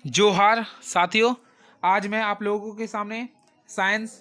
जोहार साथियों। आज मैं आप लोगों के सामने साइंस,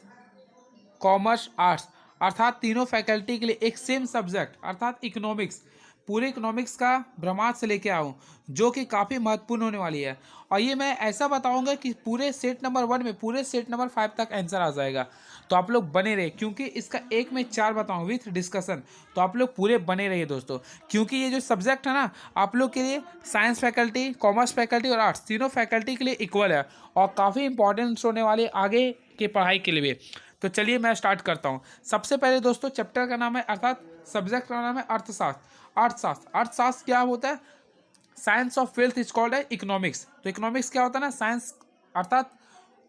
कॉमर्स, आर्ट्स अर्थात तीनों फैकल्टी के लिए एक सेम सब्जेक्ट अर्थात इकोनॉमिक्स, पूरे इकोनॉमिक्स का ब्रह्मांड से लेके आऊँ जो कि काफ़ी महत्वपूर्ण होने वाली है। और ये मैं ऐसा बताऊंगा कि पूरे सेट नंबर 1 में पूरे सेट नंबर 5 तक आंसर आ जाएगा। तो आप लोग बने रहे क्योंकि इसका एक में 4 बताऊँ विथ डिस्कशन। तो आप लोग पूरे बने रहिए दोस्तों, क्योंकि ये जो सब्जेक्ट है ना आप लोग के लिए साइंस फैकल्टी, कॉमर्स फैकल्टी और आर्ट्स तीनों फैकल्टी के लिए इक्वल है और काफ़ी इंपॉर्टेंट होने वाले आगे के पढ़ाई के लिए भी। तो चलिए मैं स्टार्ट करता हूँ। सबसे पहले दोस्तों चैप्टर का नाम है अर्थात सब्जेक्ट का नाम है अर्थशास्त्र। अर्थशास्त्र क्या होता है? Science of wealth is called है इकोनॉमिक्स। तो इकोनॉमिक्स क्या होता है ना, साइंस अर्थात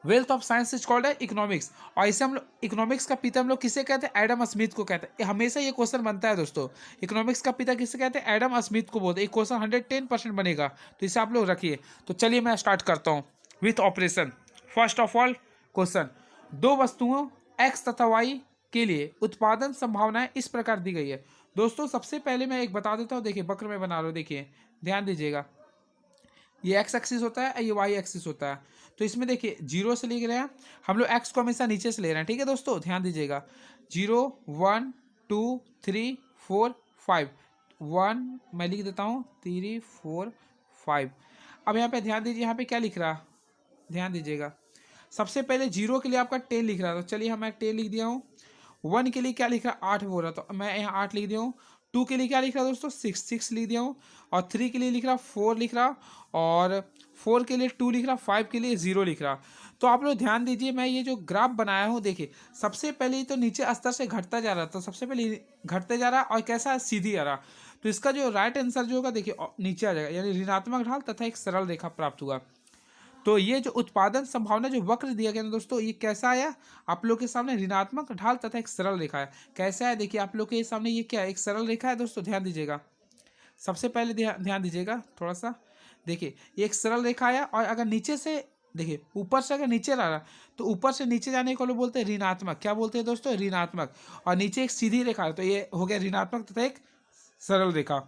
wealth of science is called है इकोनॉमिक्स। और इसे हम लोग इकोनॉमिक्स का पिता हम लोग किसे कहते हैं? एडम स्मिथ को कहते हैं। हमेशा ये क्वेश्चन बनता है दोस्तों, इकोनॉमिक्स का पिता किसे कहते हैं? एडम स्मिथ को बोलते हैं। ये क्वेश्चन 110% बनेगा, तो इसे आप लोग रखिए। तो चलिए मैं स्टार्ट करता हूँ with operation. First of all question, दो वस्तुओं एक्स तथा वाई के लिए उत्पादन संभावनाएं इस प्रकार दी गई है। दोस्तों सबसे पहले मैं एक बता देता हूँ, देखिए वक्र में बना रहा हूँ, देखिए ध्यान दीजिएगा। ये एक्स एक्सिस होता है, ये वाई एक्सिस होता है। तो इसमें देखिए जीरो से लिख रहे हैं हम लोग, एक्स को हमेशा नीचे से ले रहे हैं, ठीक है दोस्तों ध्यान दीजिएगा। 0 1 2 3 4 5, 1 मैं लिख देता हूँ, 3 4 5। अब यहाँ पे ध्यान दीजिए, यहाँ पे क्या लिख रहा, ध्यान दीजिएगा। सबसे पहले जीरो के लिए आपका 10 लिख रहा था, चलिए हम 10 लिख दिया हूँ। 1 के लिए क्या लिख रहा, 8 बोल रहा, तो मैं यहाँ 8 लिख दिया हूँ। 2 के लिए क्या लिख रहा दोस्तों, 6 लिख दिया हूँ। और 3 के लिए लिख रहा 4 लिख रहा, और 4 के लिए 2 लिख रहा, 5 के लिए 0 लिख रहा। तो आप लोग ध्यान दीजिए, मैं ये जो ग्राफ बनाया हूँ देखिए, सबसे पहले तो नीचे स्तर से घटता जा रहा था, सबसे पहले घटते जा रहा और कैसा सीधी आ रहा। तो इसका जो राइट आंसर जो होगा देखिए नीचे आ जाएगा, यानी ऋणात्मक ढाल तथा एक सरल रेखा प्राप्त हुआ। तो ये जो उत्पादन संभावना जो वक्र दिया गया ना दोस्तों, ये कैसा आया आप लोग के सामने? ऋणात्मक ढाल तथा एक सरल रेखा है। कैसा है देखिए आप लोग के सामने, ये क्या है? एक सरल रेखा है दोस्तों, ध्यान दीजिएगा। सबसे पहले ध्यान दीजिएगा थोड़ा सा, देखिए ये एक सरल रेखा आया, और अगर नीचे से देखिए ऊपर से अगर नीचे ला रहा, तो ऊपर से नीचे जाने को लोग बोलते हैं ऋणात्मक। क्या बोलते हैं दोस्तों? ऋणात्मक। और नीचे एक सीधी रेखा है, तो ये हो गया ऋणात्मक तथा एक सरल रेखा।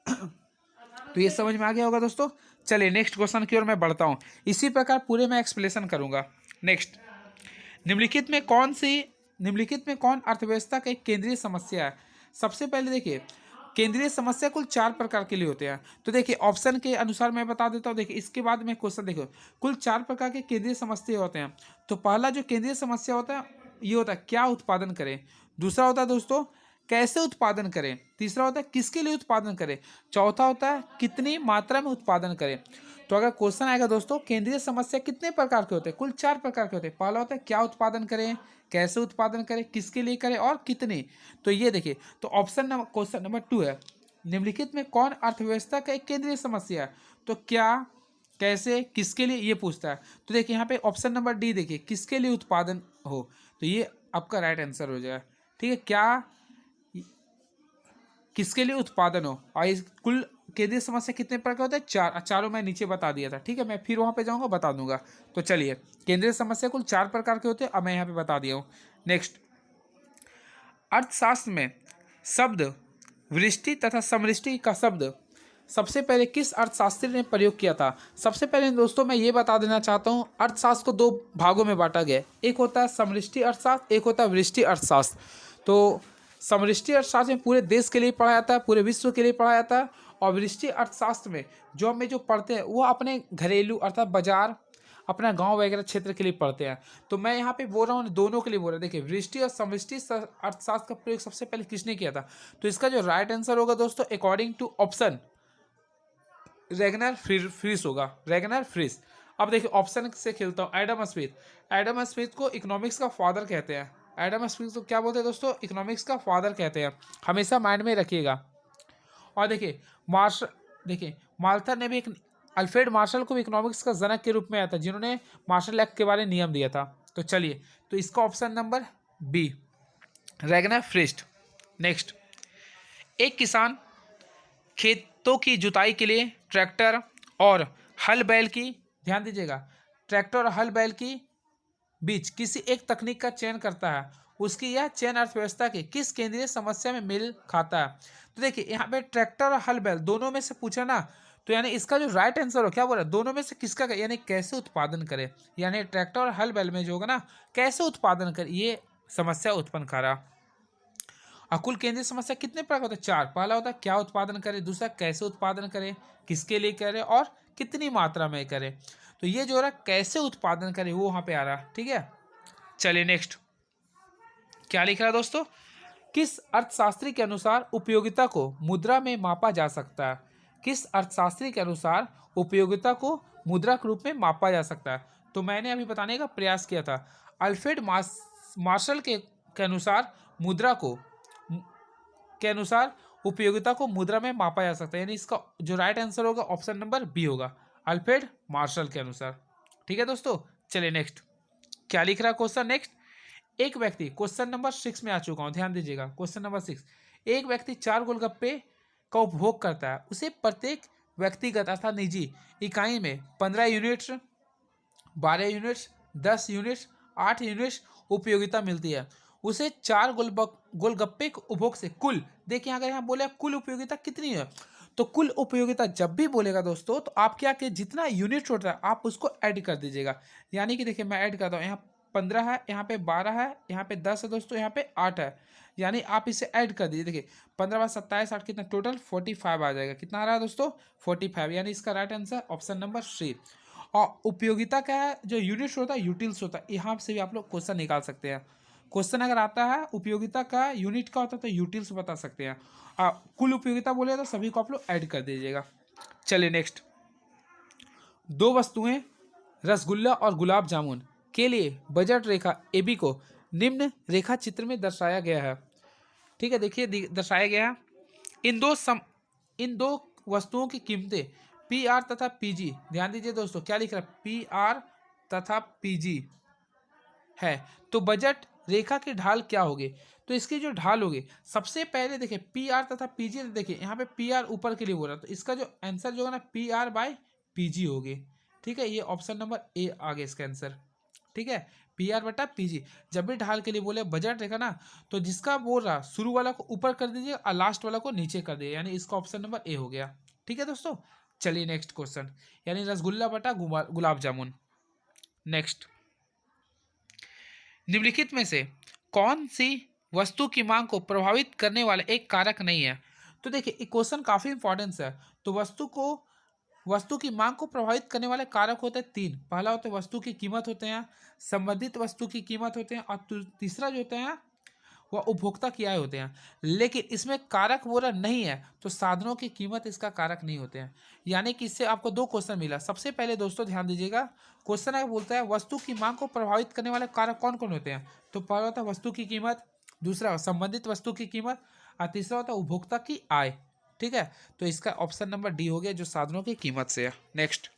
तो ये समझ में आ गया होगा दोस्तों। चलिए नेक्स्ट क्वेश्चन की ओर मैं बढ़ता हूँ। इसी प्रकार पूरे मैं एक्सप्लेनेशन करूंगा। नेक्स्ट, निम्नलिखित में कौन अर्थव्यवस्था का एक केंद्रीय समस्या है? सबसे पहले देखिए, केंद्रीय समस्या कुल 4 प्रकार के लिए होते हैं। तो देखिए ऑप्शन के अनुसार मैं बता देता हूँ, देखिए इसके बाद में क्वेश्चन देखो, कुल 4 प्रकार के केंद्रीय समस्या होते हैं। तो पहला जो केंद्रीय समस्या होता है ये होता है क्या उत्पादन करें। दूसरा होता है दोस्तों कैसे उत्पादन करें। तीसरा होता है किसके लिए उत्पादन करें। चौथा होता है कितनी मात्रा में उत्पादन करें। तो अगर क्वेश्चन आएगा दोस्तों केंद्रीय समस्या कितने प्रकार के होते हैं? कुल 4 प्रकार के होते हैं। पहला होता है क्या उत्पादन करें, कैसे उत्पादन करें, किसके लिए करें और कितने। तो ये देखिए, तो ऑप्शन नंबर क्वेश्चन नंबर 2 है, निम्नलिखित में कौन अर्थव्यवस्था का एक केंद्रीय समस्या है? तो क्या, कैसे, किसके लिए, ये पूछता है। तो देखिए यहाँ पे ऑप्शन नंबर डी देखिए, किसके लिए उत्पादन हो, तो ये आपका राइट आंसर हो जाएगा। ठीक है, क्या किसके लिए उत्पादन हो। और इस कुल केंद्रीय समस्या कितने प्रकार के होते हैं? 4। चारों मैं नीचे बता दिया था, ठीक है, मैं फिर वहाँ पे जाऊँगा बता दूंगा। तो चलिए, केंद्रीय समस्या कुल 4 प्रकार के होते हैं, अब मैं यहाँ पे बता दिया हूँ। नेक्स्ट, अर्थशास्त्र में शब्द वृष्टि तथा समृष्टि का शब्द सबसे पहले किस अर्थशास्त्री ने प्रयोग किया था? सबसे पहले दोस्तों मैं ये बता देना चाहता हूँ, अर्थशास्त्र को 2 भागों में बांटा गया है। एक होता है समृष्टि अर्थशास्त्र, एक होता है वृष्टि अर्थशास्त्र। तो समृष्टि अर्थशास्त्र में पूरे देश के लिए पढ़ाया जाता है, पूरे विश्व के लिए पढ़ाया जाता है। और वृष्टि अर्थशास्त्र में जो हमें जो पढ़ते हैं वो अपने घरेलू अर्थात बाजार, अपना गांव वगैरह क्षेत्र के लिए पढ़ते हैं। तो मैं यहाँ पे बोल रहा हूँ दोनों के लिए बोल रहा हूँ। देखिए वृष्टि और समृष्टि अर्थशास्त्र का प्रयोग सबसे पहले किसने किया था? तो इसका जो राइट आंसर होगा दोस्तों according to option Ragnar Frisch होगा, रेगनर फ्रिस। अब देखिए ऑप्शन से खेलता हूँ, एडम स्मिथ। एडम स्मिथ को इकोनॉमिक्स का फादर कहते हैं। एडम स्मिथ को क्या बोलते हैं दोस्तों? इकोनॉमिक्स का फादर कहते हैं, हमेशा माइंड में रखिएगा। और देखिए मार्थर ने भी एक अल्फ्रेड मार्शल को भी इकोनॉमिक्स का जनक के रूप में आया था, जिन्होंने मार्शल एक्ट के बारे में नियम दिया था। तो चलिए, तो इसका option number B, Ragnar Frisch. Next, एक किसान खेतों की जुताई के लिए ट्रैक्टर और हल बैल की, ध्यान दीजिएगा, ट्रैक्टर और हल बैल की बीच किसी एक तकनीक का चयन करता है, उसकी यह चयन अर्थव्यवस्था की किस केंद्रीय समस्या में मेल खाता है? तो देखिए यहाँ पे ट्रैक्टर और हल बैल दोनों में से पूछा ना, तो यानी इसका जो राइट आंसर हो क्या बोला, दोनों में से किसका, यानी कैसे उत्पादन करे, यानी ट्रैक्टर और हल बैल में जो होगा ना कैसे उत्पादन करे, ये समस्या उत्पन्न कर रहा। और कुल केंद्रीय समस्या कितने प्रकार होते हैं, 4। पहला होता है क्या उत्पादन करे, दूसरा कैसे उत्पादन करे, किसके लिए करे और कितनी मात्रा में करे। तो ये जो रहा कैसे उत्पादन करे वो वहां पे आ रहा। ठीक है, चलिए नेक्स्ट क्या लिख रहा है दोस्तों, किस अर्थशास्त्री के अनुसार उपयोगिता को मुद्रा में मापा जा सकता है, किस अर्थशास्त्री के अनुसार उपयोगिता को मुद्रा के रूप में मापा जा सकता है। तो मैंने अभी बताने का प्रयास किया था, अल्फ्रेड मार्शल के अनुसार मुद्रा को के अनुसार उपयोगिता को मुद्रा में मापा जा सकता है, यानी इसका जो राइट आंसर होगा ऑप्शन नंबर बी होगा, अल्फ्रेड मार्शल के अनुसार। ठीक है दोस्तों, चलिए नेक्स्ट क्या लिख रहा है क्वेश्चन नेक्स्ट, एक व्यक्ति, क्वेश्चन नंबर 6 में आ चुका हूं, ध्यान दीजिएगा क्वेश्चन नंबर 6, एक व्यक्ति 4 गोलगप्पे का उपभोग करता है, उसे प्रत्येक व्यक्तिगत अर्थात निजी इकाई में 15 यूनिट्स, 12 यूनिट्स, 10 यूनिट्स, 8 यूनिट्स उपयोगिता मिलती है, उसे 4 गोलगप्पे के उपभोग से कुल, देखिए अगर यहाँ बोले कुल उपयोगिता कितनी है, तो कुल उपयोगिता जब भी बोलेगा दोस्तों तो आप क्या कि जितना यूनिट होता है आप उसको ऐड कर दीजिएगा। यानी कि देखिए मैं ऐड करता हूँ, यहाँ 15 है, यहाँ पे 12 है, यहाँ पे 10 है दोस्तों, यहाँ पे 8 है, यानी आप इसे ऐड कर दीजिए। देखिए 15 बार 27 8 कितना टोटल 45 आ जाएगा, कितना आ रहा है दोस्तों 45, यानी इसका right answer option number C. और उपयोगिता का है जो यूनिट्स होता है यूटिल्स होता है, यहाँ से भी आप लोग क्वेश्चन निकाल सकते हैं। क्वेश्चन अगर आता है उपयोगिता का यूनिट का होता है तो यूटिल्स बता सकते हैं, कुल उपयोगिता बोले तो सभी को आप लोग ऐड कर दीजिएगा। चलिए नेक्स्ट, 2 वस्तुएं रसगुल्ला और गुलाब जामुन के लिए बजट रेखा AB को निम्न रेखा चित्र में दर्शाया गया है। ठीक है, देखिए दर्शाया गया है, इन दो वस्तुओं की कीमतें PR तथा PG, ध्यान दीजिए दोस्तों क्या लिख रहा है PR तथा PG है, तो बजट रेखा की ढाल क्या होगी, तो इसकी जो ढाल होगी सबसे पहले देखिए PR तथा PG, देखिए यहाँ पे PR ऊपर के लिए बोल रहा तो इसका जो आंसर जो होगा ना PR/PG होगी। ठीक है, ये ऑप्शन नंबर ए आ गया इसका आंसर। ठीक है, PR/PG, जब भी ढाल के लिए बोले बजट रेखा ना, तो जिसका बोल रहा शुरू वाला को ऊपर कर दीजिए और लास्ट वाला को नीचे कर दीजिए, यानी इसका ऑप्शन नंबर ए हो गया। ठीक है दोस्तों, चलिए नेक्स्ट क्वेश्चन, यानी रसगुल्ला बटा गुलाब जामुन। नेक्स्ट, निम्नलिखित में से कौन सी वस्तु की मांग को प्रभावित करने वाला एक कारक नहीं है। तो देखिए क्वेश्चन काफी इंपॉर्टेंस है, तो वस्तु की मांग को प्रभावित करने वाले कारक होते हैं 3। पहला होता है वस्तु की कीमत होते हैं, संबंधित वस्तु की कीमत होते हैं, और तीसरा जो होते हैं वह उपभोक्ता की आय होते हैं। लेकिन इसमें कारक बोला नहीं है तो साधनों की कीमत इसका कारक नहीं होते हैं। यानी कि इससे आपको 2 क्वेश्चन मिला। सबसे पहले दोस्तों ध्यान दीजिएगा, क्वेश्चन है बोलता है वस्तु की मांग को प्रभावित करने वाले कारक कौन कौन होते हैं, तो पहला होता है वस्तु की कीमत, दूसरा संबंधित वस्तु की कीमत, और तीसरा होता है उपभोक्ता की आय। ठीक है, तो इसका ऑप्शन नंबर डी हो गया जो साधनों की कीमत से है। नेक्स्ट,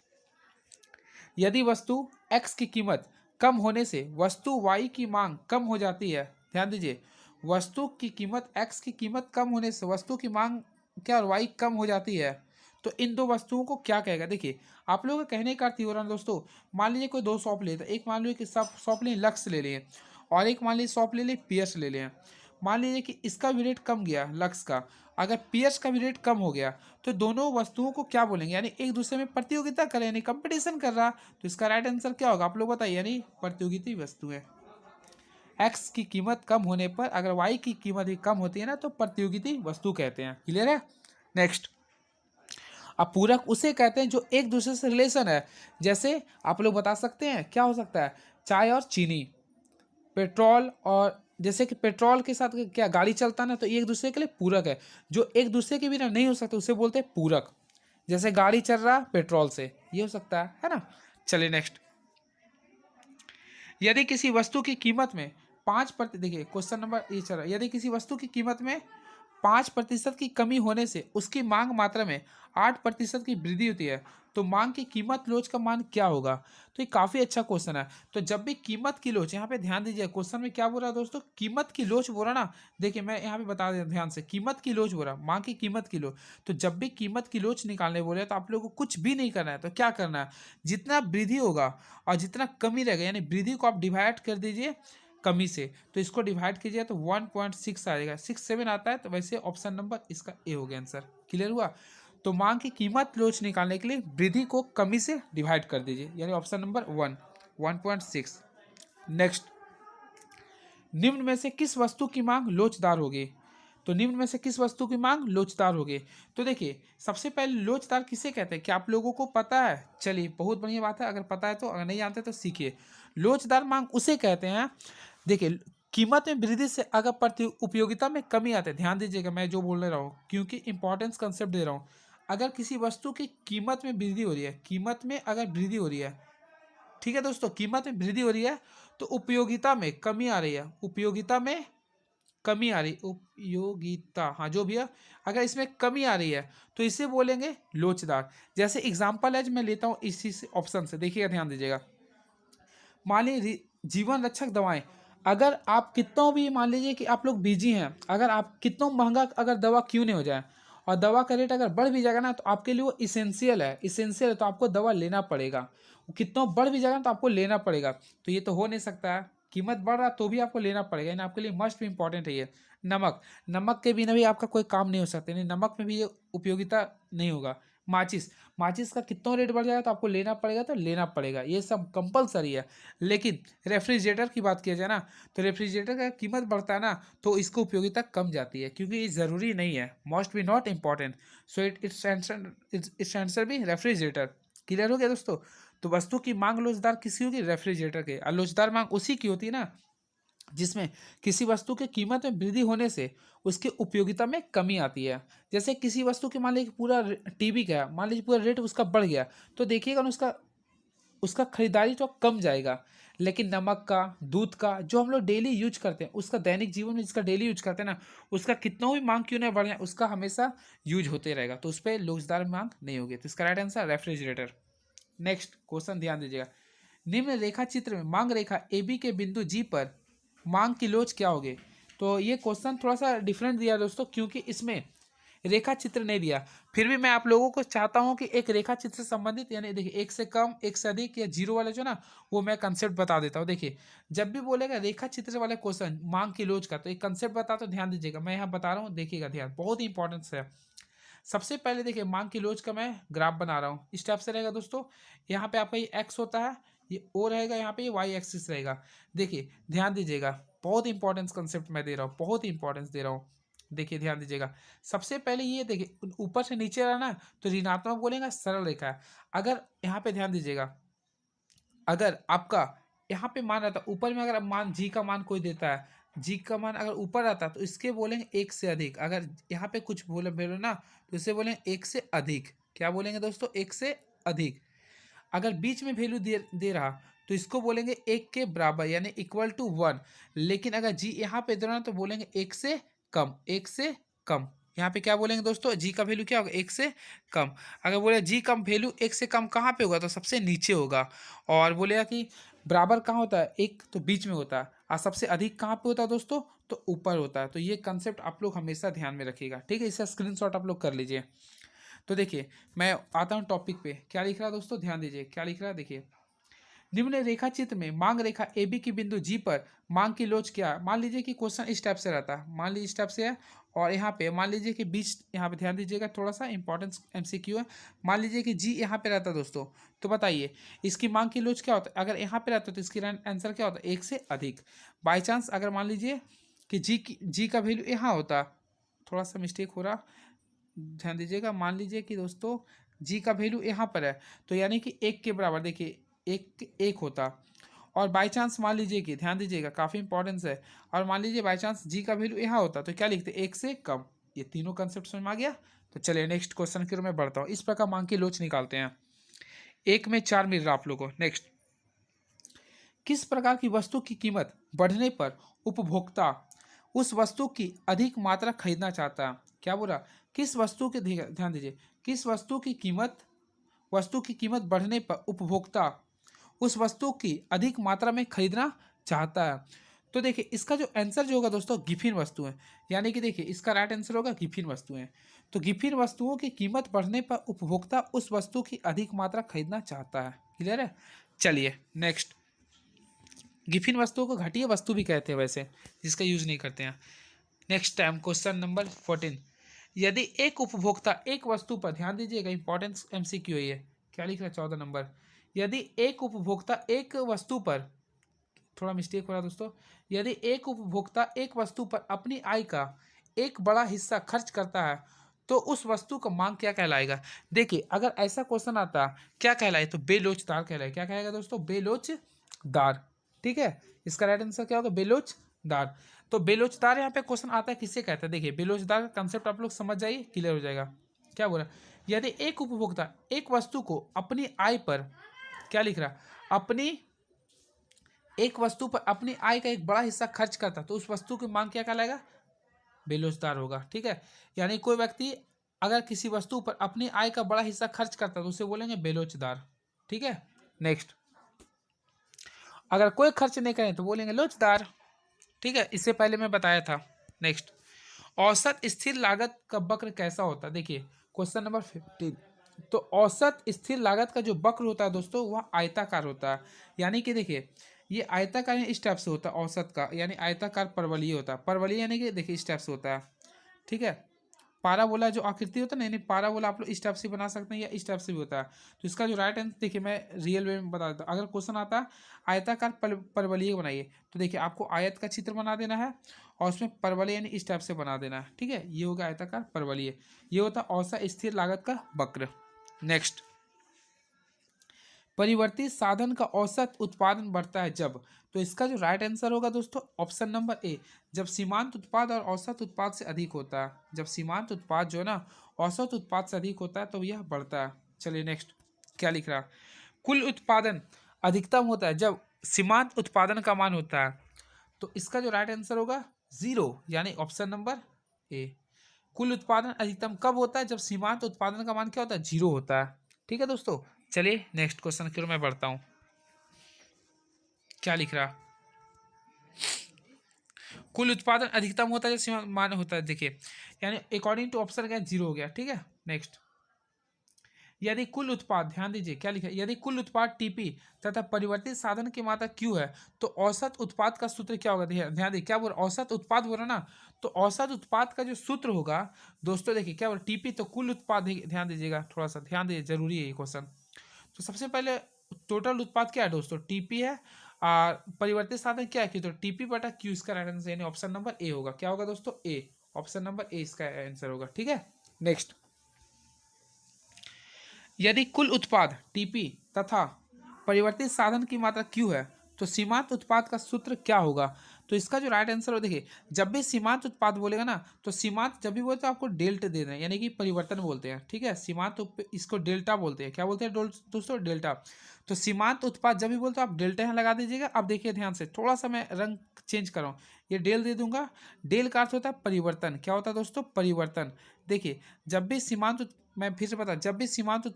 यदि वस्तु X की कीमत कम होने से वस्तु Y की मांग कम हो जाती है, ध्यान दीजिए वस्तु की कीमत X की कीमत कम होने से वस्तु की मांग क्या और Y कम हो जाती है, तो इन 2 वस्तुओं को क्या कहेगा। देखिए आप लोगों का कहने का अर्थ हो रहा है दोस्तों, मान लीजिए कोई 2 शॉप लेता है, एक मान लीजिए कि शॉप ले लक्स ले लिए और एक मान लीजिए शॉप ले ली पियर्स ले लिए। मान लीजिए कि इसका भी रेट कम गया लक्स का, अगर पियर्स का भी रेट कम हो गया, तो दोनों वस्तुओं को क्या बोलेंगे, यानी एक दूसरे में प्रतियोगिता करें, यानी कंपटीशन कर रहा, तो इसका राइट आंसर क्या होगा आप लोग बताइए, यानी प्रतियोगिता वस्तुएं। X की कीमत कम होने पर अगर Y की कीमत भी कम होती है ना तो प्रतियोगिता वस्तु कहते हैं। क्लियर है। नेक्स्ट, अब पूरक उसे कहते हैं जो एक दूसरे से रिलेशन है, जैसे आप लोग बता सकते हैं क्या हो सकता है, चाय और चीनी, पेट्रोल, और जैसे कि पेट्रोल के साथ क्या गाड़ी चलता है ना, तो ये एक दूसरे के लिए पूरक है, जो एक दूसरे के बिना नहीं हो सकता उसे बोलते हैं पूरक, जैसे गाड़ी चल रहा पेट्रोल से, ये हो सकता है ना। चलिए नेक्स्ट, यदि किसी वस्तु की कीमत में 5%, देखिए क्वेश्चन नंबर ये चल रहा है, यदि किसी वस्तु की कीमत में 5% की कमी होने से उसकी मांग मात्रा में 8% की वृद्धि होती है, तो मांग की कीमत लोच का मान क्या होगा। तो ये काफ़ी अच्छा क्वेश्चन है। तो जब भी कीमत की लोच, यहाँ पे ध्यान दीजिए क्वेश्चन में क्या बोल रहा है दोस्तों, कीमत की लोच बोल रहा ना, देखिए मैं यहाँ पे बता दें ध्यान से, कीमत की लोच बोल रहा, मांग की कीमत की लोच। तो जब भी कीमत की लोच निकालने बोले तो आप लोगों को कुछ भी नहीं करना है, तो क्या करना है, जितना वृद्धि होगा और जितना कमी रहेगा, यानी वृद्धि को आप डिवाइड कर दीजिए कमी से, तो इसको डिवाइड कीजिए तो 1.6 आ जाएगा, 6 7 आता है, तो वैसे ऑप्शन नंबर इसका ए हो गया आंसर। क्लियर हुआ। तो मांग की कीमत लोच निकालने के लिए वृद्धि को कमी से डिवाइड कर दीजिए, यानी ऑप्शन नंबर 1.6। नेक्स्ट, निम्न में से किस वस्तु की मांग लोचदार होगी? तो निम्न में से किस वस्तु की मांग लोचदार होगी? तो देखिए, सबसे पहले लोचदार किसे कहते हैं, क्या आप लोगों को पता है? चलिए, बहुत बढ़िया बात है, अगर पता है तो, अगर नहीं जानते तो सीखिए। लोचदार मांग उसे कहते हैं, देखिए, कीमत में वृद्धि से अगर प्रति उपयोगिता में कमी आती है, ध्यान दीजिएगा मैं जो बोल रहा हूँ, क्योंकि इंपॉर्टेंस कंसेप्ट दे रहा हूँ। अगर किसी वस्तु की कीमत में वृद्धि हो रही है, कीमत में अगर वृद्धि हो रही है, ठीक है दोस्तों, कीमत में वृद्धि हो रही है तो उपयोगिता में कमी आ रही है, उपयोगिता में कमी आ रही, उपयोगिता, हाँ जो भी है, अगर इसमें कमी आ रही है तो इसे बोलेंगे लोचदार। जैसे एग्जांपल है, मैं लेता हूँ इसी ऑप्शन से, देखिएगा, ध्यान दीजिएगा। मान लीजिए जीवन रक्षक दवाएं, अगर आप कितनों भी, मान लीजिए कि आप लोग बिजी हैं, अगर आप कितनों महंगा अगर दवा क्यों नहीं हो जाए, और दवा का रेट अगर बढ़ भी जाएगा ना, तो आपके लिए वो इसेंशियल है, इसेंशियल है, तो आपको दवा लेना पड़ेगा। कितनों बढ़ भी जाएगा ना, तो आपको लेना पड़ेगा। तो ये तो हो नहीं सकता है, कीमत बढ़ रहा तो भी आपको लेना पड़ेगा, यानी आपके लिए मस्ट भी इंपॉर्टेंट है ये। नमक, नमक के बिना भी आपका कोई काम नहीं हो सकता, यानी नमक में भी ये उपयोगिता नहीं होगा। माचिस, माचिस का कितना रेट बढ़ जाएगा तो आपको लेना पड़ेगा, तो लेना पड़ेगा, ये सब कंपलसरी है। लेकिन रेफ्रिजरेटर की बात किया जाए ना, तो रेफ्रिजरेटर का कीमत बढ़ता है ना, तो इसको उपयोगिता कम जाती है, क्योंकि ये ज़रूरी नहीं है, must be not important. So it's answer भी रेफ्रिजरेटर। क्लियर हो गया दोस्तों? तो वस्तु की मांग लोचदार किसी होगी? रेफ्रिजरेटर के। और लोचदार मांग उसी की होती है ना जिसमें किसी वस्तु की कीमत में वृद्धि होने से उसकी उपयोगिता में कमी आती है। जैसे किसी वस्तु के, मान लीजिए पूरा टीवी का, मान लीजिए पूरा रेट उसका बढ़ गया, तो देखिएगा ना उसका उसका खरीदारी तो कम जाएगा। लेकिन नमक का, दूध का, जो हम लोग डेली यूज करते हैं, उसका दैनिक जीवन में जिसका डेली यूज करते हैं ना, उसका कितना भी मांग क्यों नहीं बढ़ जाए, उसका हमेशा यूज होते रहेगा, तो उस पर लोचदार मांग नहीं होगी। तो इसका right answer refrigerator. Next question ध्यान दीजिएगा। निम्न रेखा चित्र में मांग रेखा ए बी के बिंदु जी पर मांग की लोच क्या होगी? तो ये क्वेश्चन थोड़ा सा डिफरेंट दिया दोस्तों, क्योंकि इसमें रेखा चित्र नहीं दिया। फिर भी मैं आप लोगों को चाहता हूं कि एक रेखा चित्र से संबंधित, यानी देखिए, एक से कम, एक से अधिक, या जीरो वाले जो ना, वो मैं कंसेप्ट बता देता हूँ। देखिए, जब भी बोलेगा रेखा चित्र वाले क्वेश्चन मांग की लोच का, तो एक कंसेप्ट बता, तो ध्यान दीजिएगा, मैं यहाँ बता रहा हूँ, देखिएगा ध्यान, बहुत ही इंपॉर्टेंस है। सबसे पहले देखिए, मांग की लोच का मैं ग्राफ बना रहा हूँ, इस टाइप से रहेगा दोस्तों। यहाँ पे आपका ये एक्स होता है, ये ओ रहेगा, यहाँ पे ये वाई एक्सिस रहेगा। देखिए ध्यान दीजिएगा, बहुत इंपॉर्टेंस कंसेप्ट मैं दे रहा हूँ, बहुत इंपॉर्टेंस दे रहा हूँ। देखिए ध्यान दीजिएगा, सबसे पहले ये देखिए, ऊपर से नीचे रहा ना, तो ऋणात्मक बोलेगा, सरल रेखा है। अगर यहाँ पे ध्यान दीजिएगा, अगर आपका यहाँ पे मान रहता, ऊपर में अगर मान जी का मान कोई देता है, जी का मान अगर ऊपर आता, तो इसके बोलेंगे एक से अधिक। अगर यहाँ पे कुछ बोले ना, तो इसे बोलेंगे एक से अधिक। क्या बोलेंगे दोस्तों? एक से अधिक। अगर बीच में वैल्यू दे रहा, तो इसको बोलेंगे एक के बराबर, यानी इक्वल टू 1। लेकिन अगर जी यहाँ पे दे रहा, तो बोलेंगे एक से कम, एक से कम। यहाँ पे क्या बोलेंगे दोस्तों? जी का वैल्यू क्या होगा? एक से कम। अगर बोले जी कम वैल्यू एक से कम कहाँ पे होगा? तो सबसे नीचे होगा। और बोलेगा कि बराबर कहाँ होता है? एक, तो बीच में होता है। और सबसे अधिक कहाँ पे होता है दोस्तों? तो ऊपर होता है। तो ये कंसेप्ट आप लोग हमेशा ध्यान में रखिएगा, ठीक है? इसका स्क्रीनशॉट आप लोग कर लीजिए। तो देखिए, मैं आता हूँ टॉपिक पे, क्या लिख रहा है दोस्तों, ध्यान दीजिए क्या लिख रहा है। देखिए, निम्न रेखा चित्र में मांग रेखा ए बी की बिंदु जी पर मांग की लोच क्या है? मान लीजिए कि क्वेश्चन इस टाइप से रहता है, मान लीजिए इस टाइप से है, और यहाँ पे मान लीजिए कि बीच, यहाँ पे ध्यान दीजिएगा, थोड़ा सा इंपॉर्टेंस एमसीक्यू है। मान लीजिए कि जी यहाँ पे रहता है दोस्तों, तो बताइए इसकी मांग की लोच क्या होता है? अगर यहाँ पे रहता है तो इसकी आंसर क्या होता है? एक से अधिक। बाई चांस अगर मान लीजिए कि जी का वैल्यू यहाँ होता, थोड़ा सा मिस्टेक हो रहा, ध्यान दीजिएगा, मान लीजिए कि दोस्तों जी का वैल्यू यहाँ पर है, तो यानी कि एक के बराबर, देखिए एक होता। और बाई चांस मान लीजिए कि, ध्यान दीजिएगा काफ़ी इंपॉर्टेंस है, और मान लीजिए बाई चांस जी का वैल्यू यहाँ होता, तो क्या लिखते? एक से कम। ये तीनों कंसेप्ट समझ में आ गया? तो चलिए नेक्स्ट क्वेश्चन की ओर मैं बढ़ता हूँ। इस प्रकार मांग की लोच निकालते हैं। एक में 4 मिल रहा आप लोगों को। नेक्स्ट, किस प्रकार की वस्तु की कीमत बढ़ने पर उपभोक्ता उस वस्तु की अधिक मात्रा खरीदना चाहता है? क्या बोला? किस वस्तु के, ध्यान दीजिए, किस वस्तु की कीमत बढ़ने पर उपभोक्ता उस वस्तु की अधिक मात्रा में खरीदना चाहता है? तो देखिए, इसका जो आंसर जो होगा दोस्तों, गिफिन वस्तु है। यानी कि देखिए, इसका राइट आंसर होगा गिफिन वस्तुएं। तो गिफिन वस्तुओं की कीमत बढ़ने पर उपभोक्ता उस वस्तु की अधिक मात्रा खरीदना चाहता है। क्लियर है? चलिए नेक्स्ट, गिफिन वस्तुओं को घटिया वस्तु भी कहते हैं वैसे, जिसका यूज नहीं करते हैं। नेक्स्ट टाइम क्वेश्चन नंबर 14, यदि एक उपभोक्ता एक वस्तु पर, ध्यान दीजिएगा, इंपॉर्टेंट एमसीक्यू है ये, क्या लिख रहा है 14 नंबर, यदि एक उपभोक्ता एक वस्तु पर, थोड़ा मिस्टेक हो रहा है दोस्तों, यदि एक उपभोक्ता एक वस्तु पर अपनी आय का एक बड़ा हिस्सा खर्च करता है तो उस वस्तु का मांग क्या कहलाएगा। देखिए अगर ऐसा क्वेश्चन आता क्या कहलाए तो बेलोचदार कहलाए। क्या कहेगा दोस्तों, बेलोचदार। ठीक है, इसका राइट आंसर क्या होगा, बेलोचदार। तो बेलोचदार यहाँ पे क्वेश्चन आता है किससे कहता है। देखिए बेलोचदार का कंसेप्ट आप लोग समझ जाइए, क्लियर हो जाएगा। क्या बोला, यदि एक उपभोक्ता एक वस्तु को अपनी आय पर, क्या लिख रहा, अपनी एक वस्तु पर अपनी आय का एक बड़ा हिस्सा खर्च करता तो उस वस्तु की मांग क्या कहलाएगा, बेलोचदार होगा। ठीक है, यानी कोई व्यक्ति अगर किसी वस्तु पर अपनी आय का बड़ा हिस्सा खर्च करता है तो उसे बोलेंगे बेलोचदार। ठीक है, नेक्स्ट, अगर कोई खर्च नहीं करे तो बोलेंगे लोचदार। ठीक है, इससे पहले मैं बताया था। नेक्स्ट, औसत स्थिर लागत का वक्र कैसा होता है। देखिए क्वेश्चन नंबर 15, तो औसत स्थिर लागत का जो वक्र होता है दोस्तों वह आयताकार होता है। यानी कि देखिए ये आयताकार इस टाइप से होता है औसत का, यानी आयताकार परवलयी होता है। परवलयी यानी कि देखिए इस टाइप से होता है। ठीक है, पाराबोला जो आकृति होता है ना, यानी पाराबोला आप लोग इस टाइप से बना सकते हैं या इस टाइप से भी होता है। तो इसका जो राइट आंसर, देखिए मैं रियल वे में बता देता हूँ। अगर क्वेश्चन आता है आयताकार परवलयी बनाइए तो देखिए आपको आयत का चित्र बना देना है और उसमें परवलय यानी इस टाइप से बना देना है। ठीक है, ये होगा आयताकार परवलयी, ये होता है औसत स्थिर लागत का वक्र। नेक्स्ट, परिवर्तित साधन का औसत उत्पादन बढ़ता है जब, तो इसका जो राइट आंसर होगा दोस्तों ऑप्शन नंबर ए, जब सीमांत उत्पाद और औसत उत्पाद से अधिक होता है। जब सीमांत उत्पाद जो है ना औसत उत्पाद से अधिक होता है तो यह बढ़ता है। चलिए नेक्स्ट, क्या लिख रहा, कुल उत्पादन अधिकतम होता है जब सीमांत उत्पादन का मान होता है। तो इसका जो राइट आंसर होगा 0, यानी ऑप्शन नंबर ए। कुल उत्पादन अधिकतम कब होता है, जब सीमांत उत्पादन का मान क्या होता है, 0 होता है। ठीक है दोस्तों, चलिए नेक्स्ट क्वेश्चन की ओर मैं बढ़ता हूं। क्या लिख रहा, कुल उत्पादन अधिकतम होता है जब सीमा मान होता है। देखिए यानी अकॉर्डिंग टू ऑप्शन क्या 0 हो गया। ठीक है, नेक्स्ट, यदि कुल उत्पाद, ध्यान दीजिए क्या लिखा है, यदि कुल उत्पाद टीपी तथा परिवर्तित साधन की मात्रा क्यू है तो औसत उत्पाद का सूत्र क्या होगा। ध्यान दीजिए क्या बोल रहा, औसत उत्पाद बोल रहा ना, तो औसत उत्पाद का जो सूत्र होगा दोस्तों, देखिए क्या बोल रहा, टीपी तो कुल उत्पाद, ध्यान दीजिएगा, थोड़ा सा ध्यान दीजिए, जरूरी है ये क्वेश्चन। तो सबसे पहले टोटल उत्पाद क्या है दोस्तों, टीपी है, और परिवर्तित साधन क्या है क्यू, तो टीपी बटा क्यू इसका राइट आंसर, यानी ऑप्शन नंबर ए होगा। क्या होगा दोस्तों, ए, ऑप्शन नंबर ए इसका आंसर होगा। ठीक है, नेक्स्ट, यदि कुल उत्पाद टीपी तथा परिवर्तित साधन की मात्रा क्यू है तो सीमांत उत्पाद का सूत्र क्या होगा। तो इसका जो राइट आंसर हो, देखिए जब भी सीमांत उत्पाद बोलेगा ना तो सीमांत जब भी बोलते तो आपको डेल्टा दे दें, यानी कि परिवर्तन बोलते हैं। ठीक है, सीमांत इसको डेल्टा बोलते हैं। क्या बोलते हैं दोस्तों, डेल्टा। तो सीमांत उत्पाद जब भी बोलते हो आप डेल्टा यहाँ लगा दीजिएगा। अब देखिए ध्यान से, थोड़ा सा मैं रंग चेंज कर रहा हूँ, ये डेल दे दूंगा। डेल का अर्थ होता है परिवर्तन। क्या होता है दोस्तों, परिवर्तन। देखिए जब भी सीमांत, मैं फिर से बता, जब भी सीमांत,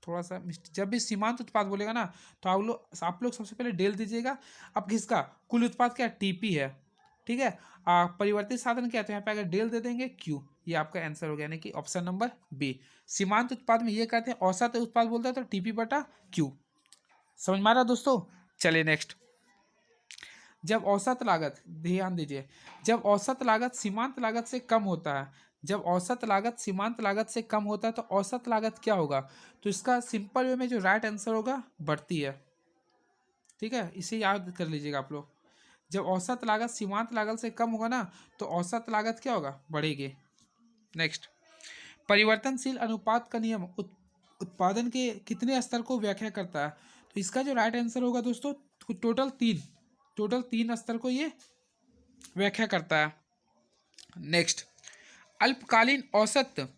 थोड़ा सा जब भी सीमांत उत्पाद बोलेगा ना तो आप लोग सबसे पहले डेल दीजिएगा। अब किसका, कुल उत्पाद क्या, टीपी है। ठीक है, परिवर्तित साधन क्या है तो यहाँ पे अगर डेल दे देंगे क्यू, ये आपका आंसर हो गया, यानी कि ऑप्शन नंबर बी। सीमांत उत्पाद में ये कहते हैं औसत उत्पाद बोलते हैं तो टीपी बटा क्यू। समझ में आ रहा दोस्तों। चलिए नेक्स्ट, जब औसत लागत, ध्यान दीजिए, जब औसत लागत सीमांत लागत से कम होता है, जब औसत लागत सीमांत लागत से कम होता है तो औसत लागत क्या होगा। तो इसका सिंपल वे में जो राइट आंसर होगा बढ़ती है। ठीक है, इसे याद कर लीजिएगा आप लोग, जब औसत लागत सीमांत लागत से कम होगा ना तो औसत लागत क्या होगा, बढ़ेगी। नेक्स्ट, परिवर्तनशील अनुपात का नियम उत्पादन के कितने स्तर को व्याख्या करता है। तो इसका जो राइट आंसर होगा दोस्तों टोटल तीन स्तर को ये व्याख्या करता है। नेक्स्ट, अल्पकालीन औसत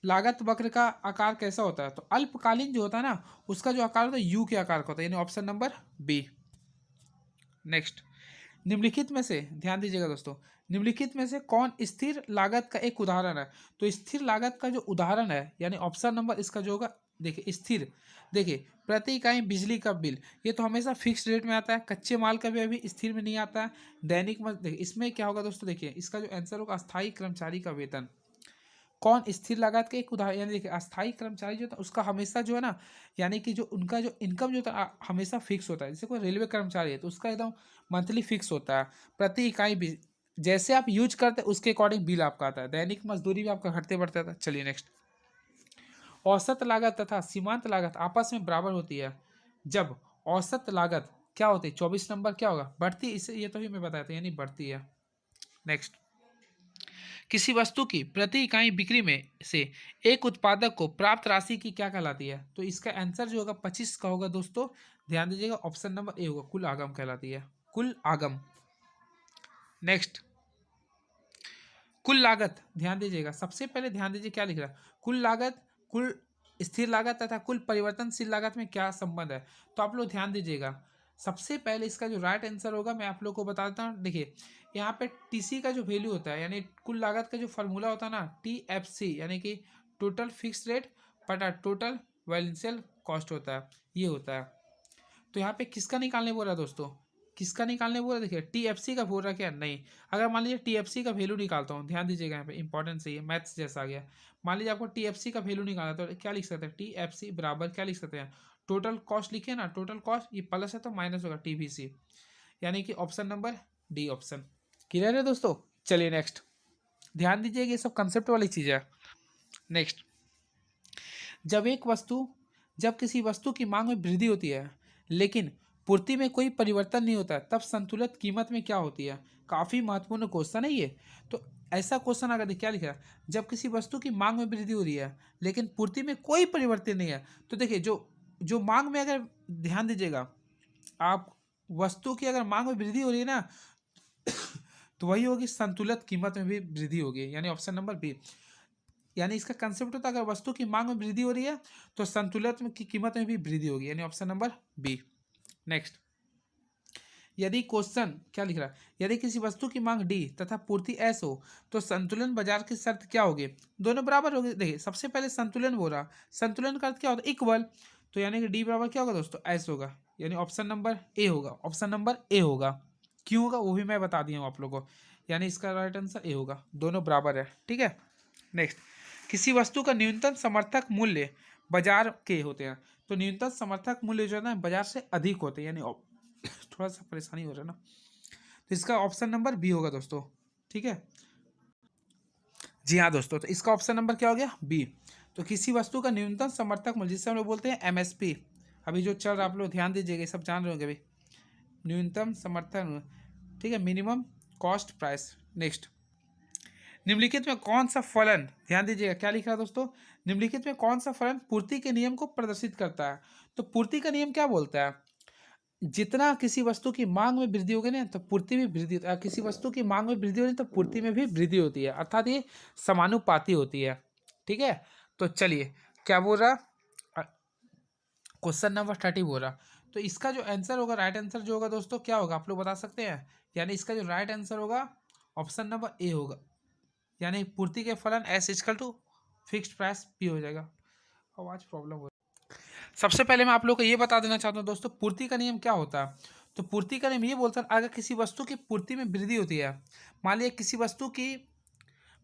लागत वक्र का आकार कैसा होता है। तो अल्पकालीन जो होता है ना उसका जो आकार होता है यू के आकार का होता है, यानी ऑप्शन नंबर बी। नेक्स्ट, निम्नलिखित में से, ध्यान दीजिएगा दोस्तों, निम्नलिखित में से कौन स्थिर लागत का एक उदाहरण है। तो स्थिर लागत का जो उदाहरण है यानी ऑप्शन नंबर इसका जो होगा, देखिए स्थिर, देखिए प्रति इकाई बिजली का बिल, ये तो हमेशा फिक्स्ड रेट में आता है। कच्चे माल का भी अभी स्थिर में नहीं आता है। दैनिक में देखिए इसमें क्या होगा दोस्तों, देखिए इसका जो आंसर होगा अस्थायी कर्मचारी का वेतन। कौन स्थिर लागत के एक उदाहरण, यानी देखिए अस्थायी कर्मचारी जो था उसका हमेशा जो है ना, यानी कि जो उनका जो इनकम जो था हमेशा फिक्स होता है। जैसे कोई रेलवे कर्मचारी है तो उसका एकदम मंथली फिक्स होता है। प्रति इकाई जैसे आप यूज करते हैं उसके अकॉर्डिंग बिल आपका आता है। दैनिक मजदूरी भी आपका घटते बढ़ता था। चलिए नेक्स्ट, औसत लागत तथा सीमांत लागत आपस में बराबर होती है जब औसत लागत क्या होती है, 24 नंबर क्या होगा, बढ़ती है। इसे ये तो ही मैं बताया था, यानी बढ़ती है। नेक्स्ट, किसी वस्तु की प्रति इकाई बिक्री में से एक उत्पादक को प्राप्त राशि की क्या कहलाती है, तो इसका आंसर जो होगा 25 का होगा दोस्तों। ध्यान दीजिएगा, ऑप्शन नंबर ए होगा, कुल आगम कहलाती है, कुल आगम। नेक्स्ट, कुल लागत, ध्यान दीजिएगा, सबसे पहले ध्यान दीजिए क्या लिख रहा है, कुल लागत, कुल स्थिर लागत तथा कुल परिवर्तनशील लागत में क्या संबंध है। तो आप लोग ध्यान दीजिएगा, सबसे पहले इसका जो राइट आंसर होगा मैं आप लोग को बता देता हूँ। देखिए यहाँ पे टीसी का जो वैल्यू होता है, यानी कुल लागत का जो फॉर्मूला होता है ना, TFC, यानी कि टोटल फिक्स रेट बटा टोटल वैलेंशियल कॉस्ट होता है, ये होता है। तो यहाँ पे किसका निकालने बोल रहा है दोस्तों, किसका निकालने बोल रहा है, देखिए टीएफसी का बोल रहा है क्या, नहीं। अगर मान लीजिए टीएफसी का वैल्यू निकालता हूँ, ध्यान दीजिएगा यहाँ पे इंपॉर्टेंट सही है, मैथ्स जैसा आ गया। मान लीजिए आपको टीएफसी का वैल्यू निकालना, तो क्या लिख सकते हैं, टीएफसी बराबर क्या लिख सकते हैं, टोटल कॉस्ट लिखे ना, टोटल कॉस्ट, ये प्लस है तो माइनस होगा टीवीसी, यानी कि option number D option. Clear है दोस्तों। चलिए नेक्स्ट, ध्यान दीजिएगा ये सब कंसेप्ट वाली चीज़ है। नेक्स्ट, जब किसी वस्तु की मांग में वृद्धि होती है लेकिन पूर्ति में कोई परिवर्तन नहीं होता है, तब संतुलित कीमत में क्या होती है। काफी महत्वपूर्ण क्वेश्चन है ये। तो ऐसा क्वेश्चन अगर देखिए क्या लिखा है, जब किसी वस्तु की मांग में वृद्धि हो रही है लेकिन पूर्ति में कोई परिवर्तन नहीं है, तो देखिए जो जो मांग में, अगर ध्यान दीजिएगा आप, वस्तु की अगर मांग में वृद्धि हो रही है ना, तो वही होगी संतुलित कीमत में भी वृद्धि होगी, यानी ऑप्शन नंबर बी। यानी इसका कंसेप्ट होता है, अगर वस्तु की मांग में वृद्धि हो रही है तो संतुलित की कीमत में भी वृद्धि होगी, यानी ऑप्शन नंबर बी। नेक्स्ट, यदि क्वेश्चन क्या लिख रहा है, यदि किसी वस्तु की मांग डी तथा पूर्ति एस हो तो संतुलन बाजार की शर्त क्या होगी, दोनों बराबर होगी। देखिए सबसे पहले संतुलन बोल रहा, संतुलन का अर्थ क्या होता है, इक्वल। तो यानी कि डी बराबर क्या होगा दोस्तों, एस होगा, यानी ऑप्शन नंबर ए होगा, ऑप्शन नंबर ए होगा। क्यों होगा वो भी मैं बता दिया हूँ आप लोगों को, यानी इसका राइट आंसर ए होगा, दोनों बराबर है। ठीक है। नेक्स्ट, किसी वस्तु का न्यूनतम समर्थक मूल्य बाजार के होते हैं, तो न्यूनतम समर्थक मूल्य जो है ना बाजार से अधिक होते हैं, यानी थोड़ा सा परेशानी हो रहा है ना, तो इसका ऑप्शन नंबर बी होगा दोस्तों। ठीक है, जी हाँ दोस्तों, तो इसका ऑप्शन नंबर क्या हो गया, बी। तो किसी वस्तु का न्यूनतम समर्थक मूल्य जिसे हम लोग बोलते हैं एमएसपी, अभी जो चल रहा है आप लोग ध्यान दीजिएगा, ये सब जान रहे होंगे अभी, न्यूनतम समर्थन, ठीक है, मिनिमम कॉस्ट प्राइस। नेक्स्ट, निम्नलिखित में कौन सा फलन, ध्यान दीजिएगा क्या लिखा है दोस्तों, निम्नलिखित में कौन सा फलन पूर्ति के नियम को प्रदर्शित करता है। तो पूर्ति का नियम क्या बोलता है, जितना किसी वस्तु की मांग में वृद्धि होगी ना तो पूर्ति में वृद्धि, किसी वस्तु की मांग में वृद्धि होगी तो पूर्ति में भी वृद्धि होती है, अर्थात ये समानुपाती होती है। ठीक है, तो चलिए क्या बोल रहा, क्वेश्चन नंबर 30 बोल रहा, तो इसका जो आंसर होगा, राइट आंसर जो होगा दोस्तों क्या होगा, आप लोग बता सकते हैं। यानी इसका जो राइट आंसर होगा ऑप्शन नंबर ए होगा, यानी पूर्ति के फलन S equal to fixed price P हो जाएगा। आवाज प्रॉब्लम हो, सबसे पहले मैं आप लोग को ये बता देना चाहता हूँ दोस्तों, पूर्ति का नियम क्या होता है। तो पूर्ति का नियम ये बोलता है, अगर किसी वस्तु की पूर्ति में वृद्धि होती है, मान लिया किसी वस्तु की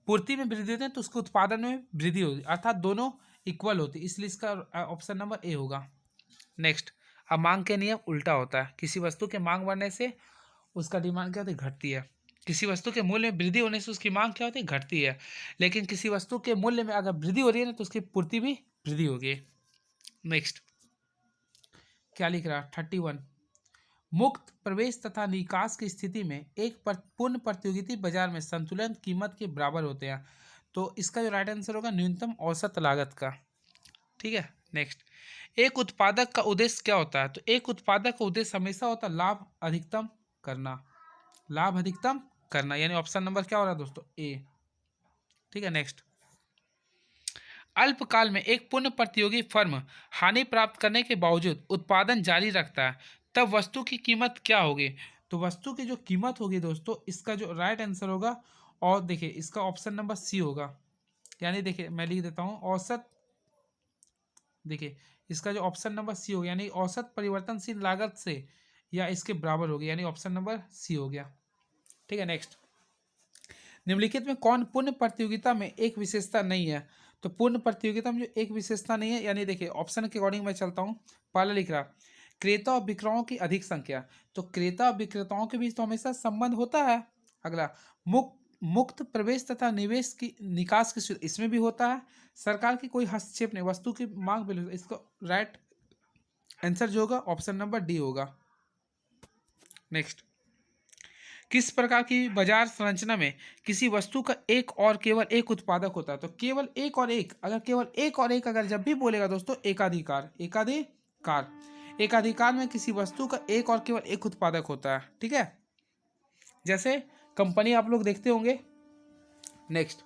पूर्ति में वृद्धि होती है तो उसके उत्पादन में वृद्धि होती है, अर्थात दोनों इक्वल होती है, इसलिए इसका ऑप्शन नंबर ए होगा। नेक्स्ट, अब मांग के नियम उल्टा होता है, किसी वस्तु के मांग बढ़ने से उसका डिमांड क्या होती है, घटती है। किसी वस्तु के मूल्य में वृद्धि होने से उसकी मांग क्या होती है, घटती है। लेकिन किसी वस्तु के मूल्य में अगर वृद्धि हो रही है ना तो उसकी पूर्ति भी वृद्धि होगी। नेक्स्ट, क्या लिख रहा है 31, मुक्त प्रवेश तथा निकास की स्थिति में एक पूर्ण प्रतियोगिता बाजार में संतुलन कीमत के बराबर होते हैं, तो इसका जो राइट आंसर होगा न्यूनतम औसत लागत का। ठीक है। नेक्स्ट, एक उत्पादक का उद्देश्य क्या होता है, तो एक उत्पादक का उद्देश्य हमेशा होता है लाभ अधिकतम करना, लाभ अधिकतम करना, यानी ऑप्शन नंबर क्या हो रहा है दोस्तों, ए। ठीक है। नेक्स्ट, अल्पकाल में एक पूर्ण प्रतियोगी फर्म हानि प्राप्त करने के बावजूद उत्पादन जारी रखता है, तब वस्तु की कीमत क्या होगी। तो वस्तु की जो कीमत होगी दोस्तों, इसका जो राइट आंसर होगा, और देखिए इसका ऑप्शन नंबर सी होगा, यानी देखिए मैं लिख देता हूँ औसत, देखिए इसका जो ऑप्शन नंबर सी होगा, यानी औसत परिवर्तनशील लागत से या इसके बराबर होगी, यानी ऑप्शन नंबर सी हो गया। ठीक है। नेक्स्ट, निम्नलिखित में कौन पूर्ण प्रतियोगिता में एक विशेषता नहीं है, तो पूर्ण प्रतियोगिता में जो एक विशेषता नहीं है, यानी देखिए ऑप्शन के अकॉर्डिंग मैं चलता हूँ। पहला लिख रहा क्रेता और विक्रेताओं की अधिक संख्या, तो क्रेता और विक्रेताओं के बीच तो हमेशा संबंध होता है, अगला मुक्त प्रवेश तथा निवेश की निकास की सुविधा, इसमें भी होता है। सरकार की कोई हस्तक्षेप नहीं, वस्तु की मांग बिल्कुल, इसका राइट आंसर जो होगा ऑप्शन नंबर डी होगा। नेक्स्ट, किस प्रकार की बाजार संरचना में किसी वस्तु का एक और केवल एक उत्पादक होता है? तो केवल एक और एक, अगर केवल एक और एक अगर जब भी बोलेगा दोस्तों, एकाधिकार, एकाधिकार, एकाधिकार में किसी वस्तु का एक और केवल एक उत्पादक होता है। ठीक है, जैसे कंपनी आप लोग देखते होंगे। नेक्स्ट,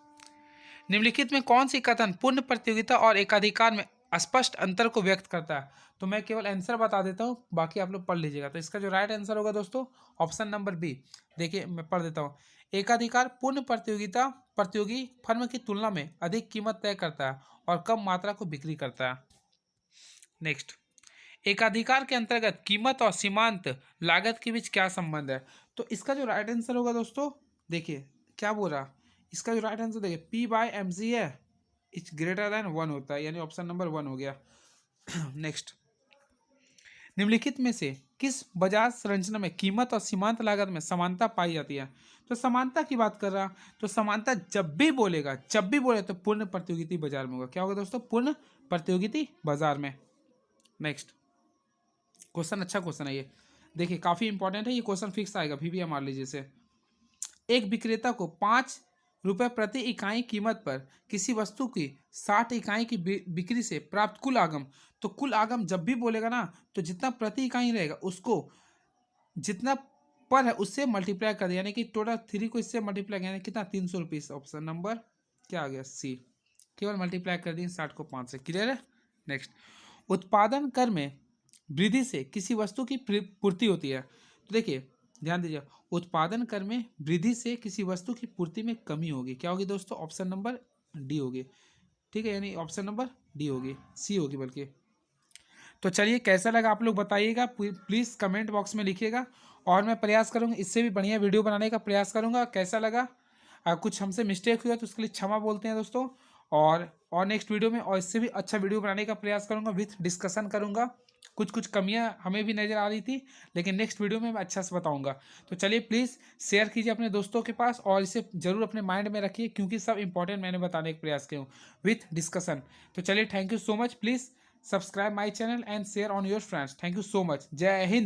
निम्नलिखित में कौन सी कथन पूर्ण प्रतियोगिता और एकाधिकार में स्पष्ट अंतर को व्यक्त करता है? तो मैं केवल आंसर बता देता हूँ, बाकी आप लोग पढ़ लीजिएगा। तो इसका जो राइट आंसर होगा दोस्तों ऑप्शन नंबर बी। देखिए मैं पढ़ देता हूँ। एकाधिकार पूर्ण प्रतियोगिता प्रतियोगी फर्म की तुलना में अधिक कीमत तय करता है और कम मात्रा को बिक्री करता है। नेक्स्ट, एकाधिकार के अंतर्गत कीमत और सीमांत लागत के बीच क्या संबंध है? तो इसका जो राइट आंसर होगा दोस्तों, देखिए क्या बोल रहा, इसका जो राइट आंसर देखिए P/mg है, इट्स ग्रेटर देन 1 होता है, यानी ऑप्शन नंबर 1 हो गया। नेक्स्ट, निम्नलिखित में से किस बाजार संरचना में कीमत और सीमांत लागत में समानता पाई जाती है? तो समानता की बात कर रहा, तो समानता जब भी बोलेगा, जब भी बोले तो पूर्ण प्रतियोगिता बाजार में होगा। क्या होगा दोस्तों? पूर्ण प्रतियोगिता बाजार में। नेक्स्ट क्वेश्चन, अच्छा क्वेश्चन है ये, देखिए काफी इंपॉर्टेंट है ये क्वेश्चन, फिक्स आएगा भी मान लीजिए से। एक विक्रेता को 5 रुपये प्रति इकाई कीमत पर किसी वस्तु की 60 इकाई की बिक्री से प्राप्त कुल आगम, तो कुल आगम जब भी बोलेगा ना, तो जितना प्रति इकाई रहेगा उसको जितना पर है उससे मल्टीप्लाई कर दिया, यानी कि टोटल 3 को इससे मल्टीप्लाई किया, कितना 300 रुपीज। ऑप्शन नंबर क्या आ गया? सी। केवल मल्टीप्लाई कर दिए 60 को 5 से। क्लियर है? नेक्स्ट, उत्पादन कर में वृद्धि से किसी वस्तु की पूर्ति होती है। तो देखिए ध्यान दीजिए, उत्पादन कर में वृद्धि से किसी वस्तु की पूर्ति में कमी होगी। क्या होगी दोस्तों? ऑप्शन नंबर डी होगी। ठीक है, यानी ऑप्शन नंबर डी होगी, सी होगी बल्कि। तो चलिए कैसा लगा आप लोग बताइएगा, प्लीज़ कमेंट बॉक्स में लिखिएगा, और मैं प्रयास करूँगा इससे भी बढ़िया वीडियो बनाने का प्रयास करूँगा। कैसा लगा? कुछ हमसे मिस्टेक हुआ तो उसके लिए क्षमा बोलते हैं दोस्तों, और नेक्स्ट वीडियो में और इससे भी अच्छा वीडियो बनाने का प्रयास करूँगा, विथ डिस्कशन करूँगा। कुछ कमियां हमें भी नज़र आ रही थी, लेकिन नेक्स्ट वीडियो में मैं अच्छा से बताऊंगा। तो चलिए प्लीज़ शेयर कीजिए अपने दोस्तों के पास, और इसे ज़रूर अपने माइंड में रखिए, क्योंकि सब इंपॉर्टेंट मैंने बताने का प्रयास किया हूँ विथ डिस्कशन। तो चलिए thank you so much, please subscribe my channel and share on your friends. Thank you so much. जय हिंद।